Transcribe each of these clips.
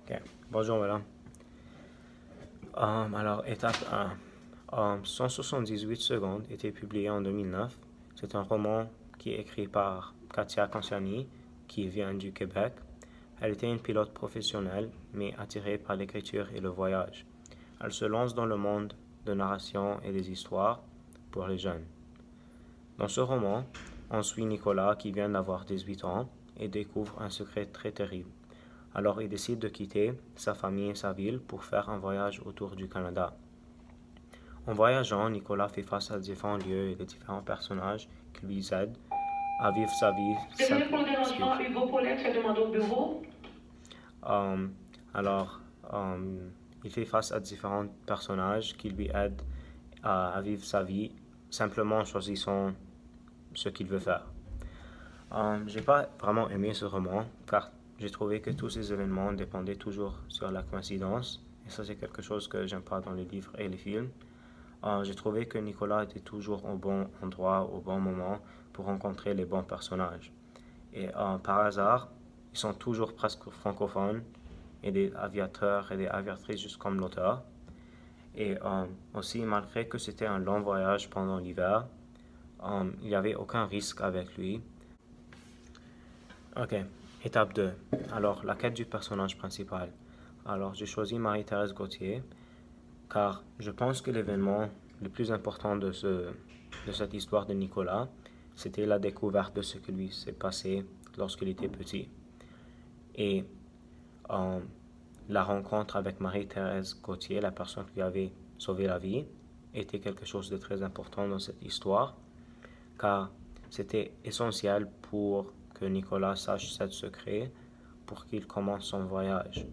Ok. Bonjour, madame. Alors, étape 1. 178 secondes était publié en 2009. C'est un roman qui est écrit par Katia Canciani, qui vient du Québec. Elle était une pilote professionnelle, mais attirée par l'écriture et le voyage. Elle se lance dans le monde de narration et des histoires pour les jeunes. Dans ce roman, on suit Nicolas qui vient d'avoir 18 ans et découvre un secret très terrible. Alors il décide de quitter sa famille et sa ville pour faire un voyage autour du Canada. En voyageant, Nicolas fait face à différents lieux et de différents personnages qui lui aident à vivre sa vie Désolé simple. pour le dérangement, Hugo Paulette se demande au bureau. Euh, alors, il fait face à différents personnages qui lui aident à vivre sa vie simplement en choisissant ce qu'il veut faire. J'ai pas vraiment aimé ce roman car j'ai trouvé que tous ces événements dépendaient toujours sur la coïncidence et ça c'est quelque chose que j'aime pas dans les livres et les films. J'ai trouvé que Nicolas était toujours au bon endroit au bon moment pour rencontrer les bons personnages. Et par hasard, ils sont toujours presque francophones et des aviateurs et des aviatrices juste comme l'auteur. Et aussi, malgré que c'était un long voyage pendant l'hiver, il n'y avait aucun risque avec lui. Ok, étape 2. Alors, la quête du personnage principal. Alors, j'ai choisi Marie-Thérèse Gauthier car je pense que l'événement le plus important de cette histoire de Nicolas, c'était la découverte de ce qui lui s'est passé lorsqu'il était petit. Et euh, la rencontre avec Marie-Thérèse Gauthier, la personne qui lui avait sauvé la vie, était quelque chose de très important dans cette histoire, car c'était essentiel pour que Nicolas sache ce secret pour qu'il commence son voyage.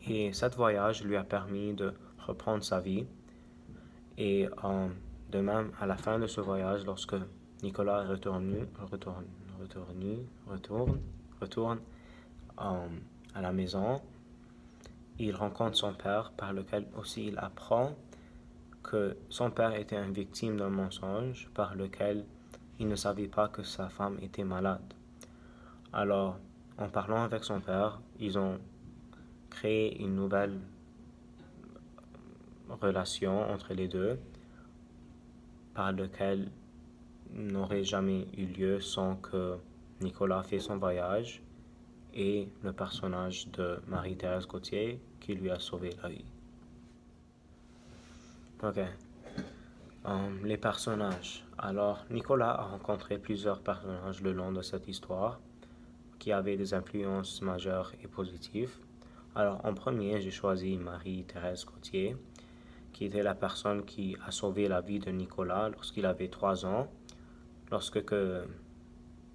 Et ce voyage lui a permis de reprendre sa vie. Et de même, à la fin de ce voyage, lorsque Nicolas retourne à la maison, il rencontre son père, par lequel aussi il apprend que son père était une victime d'un mensonge par lequel il ne savait pas que sa femme était malade. Alors, en parlant avec son père, ils ont créé une nouvelle relation entre les deux par laquelle n'aurait jamais eu lieu sans que Nicolas fait son voyage et le personnage de Marie-Thérèse Gauthier qui lui a sauvé la vie. Ok. Les personnages. Alors, Nicolas a rencontré plusieurs personnages le long de cette histoire qui avaient des influences majeures et positives. Alors, en premier, j'ai choisi Marie-Thérèse Gauthier, qui était la personne qui a sauvé la vie de Nicolas lorsqu'il avait 3 ans, lorsque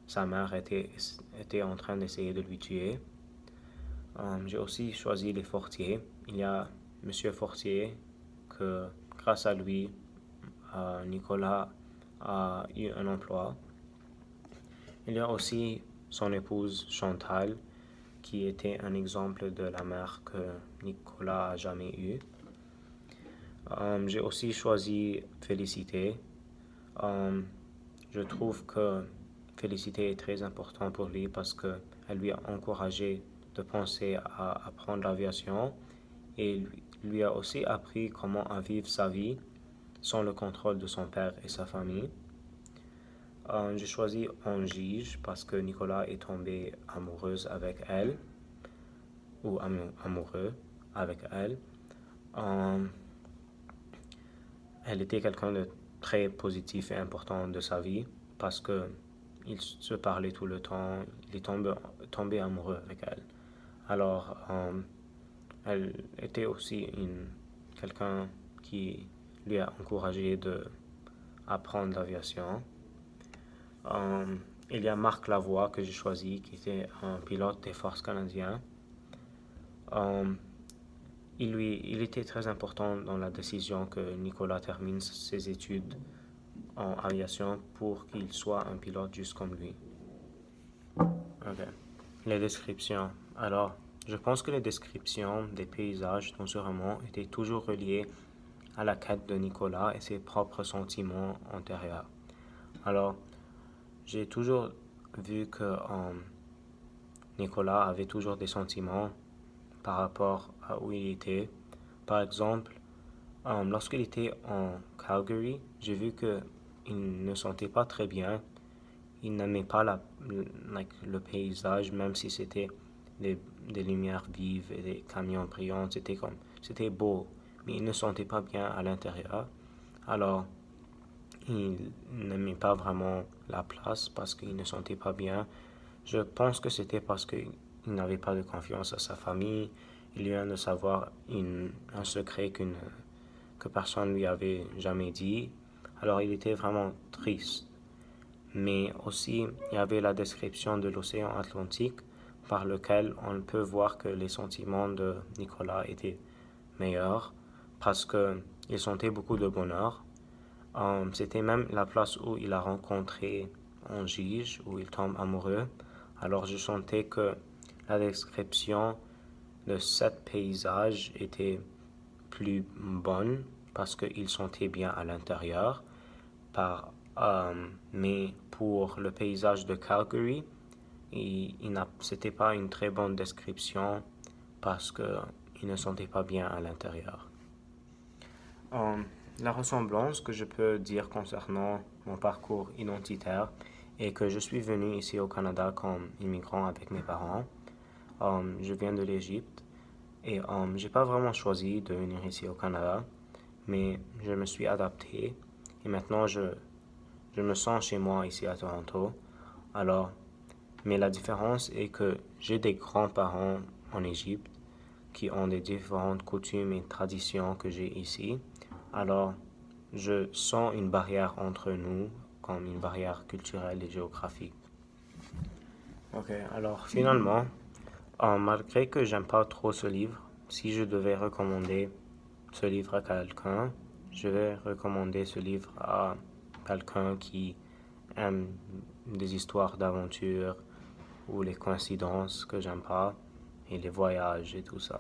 sa mère était en train d'essayer de lui tuer. J'ai aussi choisi les Fortier. Il y a Monsieur Fortier que, grâce à lui, Nicolas a eu un emploi. Il y a aussi son épouse Chantal, qui était un exemple de la mère que Nicolas a jamais eue. J'ai aussi choisi Félicité. Je trouve que Félicité est très importante pour lui parce qu'elle lui a encouragé de penser à apprendre l'aviation et lui a aussi appris comment à vivre sa vie sans le contrôle de son père et sa famille. J'ai choisi Angige parce que Nicolas est tombé amoureuse avec elle, ou amoureux avec elle. Elle était quelqu'un de très positif et important de sa vie parce que il se parlait tout le temps, il est tombé amoureux avec elle. Alors, elle était aussi quelqu'un qui lui a encouragé de apprendre l'aviation. Il y a Marc Lavoie que j'ai choisi, qui était un pilote des forces canadiennes. Il était très important dans la décision que Nicolas termine ses études en aviation pour qu'il soit un pilote juste comme lui. Ok. Les descriptions. Alors, je pense que les descriptions des paysages dans ce roman étaient toujours reliées à la quête de Nicolas et ses propres sentiments antérieurs. Alors, j'ai toujours vu que Nicolas avait toujours des sentiments par rapport à où il était. Par exemple, lorsqu'il était en Calgary, j'ai vu que il ne sentait pas très bien. Il n'aimait pas le paysage, même si c'était des lumières vives et des camions brillants. C'était beau, mais il ne sentait pas bien à l'intérieur. Alors, il n'aimait pas vraiment la place parce qu'il ne sentait pas bien. Je pense que c'était parce qu'il n'avait pas de confiance à sa famille. Il vient de savoir un secret que personne lui avait jamais dit. Alors il était vraiment triste. Mais aussi, il y avait la description de l'océan Atlantique par lequel on peut voir que les sentiments de Nicolas étaient meilleurs parce qu'il sentait beaucoup de bonheur. C'était même la place où il a rencontré Angige, où il tombe amoureux. Alors je sentais que la description de ce paysage était plus bonne parce qu'il sentait bien à l'intérieur. Mais pour le paysage de Calgary, c'était pas une très bonne description parce qu'il ne sentait pas bien à l'intérieur. La ressemblance que je peux dire concernant mon parcours identitaire est que je suis venu ici au Canada comme immigrant avec mes parents. Je viens de l'Égypte et j'ai pas vraiment choisi de venir ici au Canada, mais je me suis adapté et maintenant je me sens chez moi ici à Toronto. Alors, mais la différence est que j'ai des grands-parents en Égypte qui ont des différentes coutumes et traditions que j'ai ici. Alors, je sens une barrière entre nous, comme une barrière culturelle et géographique. Ok, alors finalement, malgré que j'aime pas trop ce livre, si je devais recommander ce livre à quelqu'un, je vais recommander ce livre à quelqu'un qui aime des histoires d'aventure ou les coïncidences que j'aime pas et les voyages et tout ça.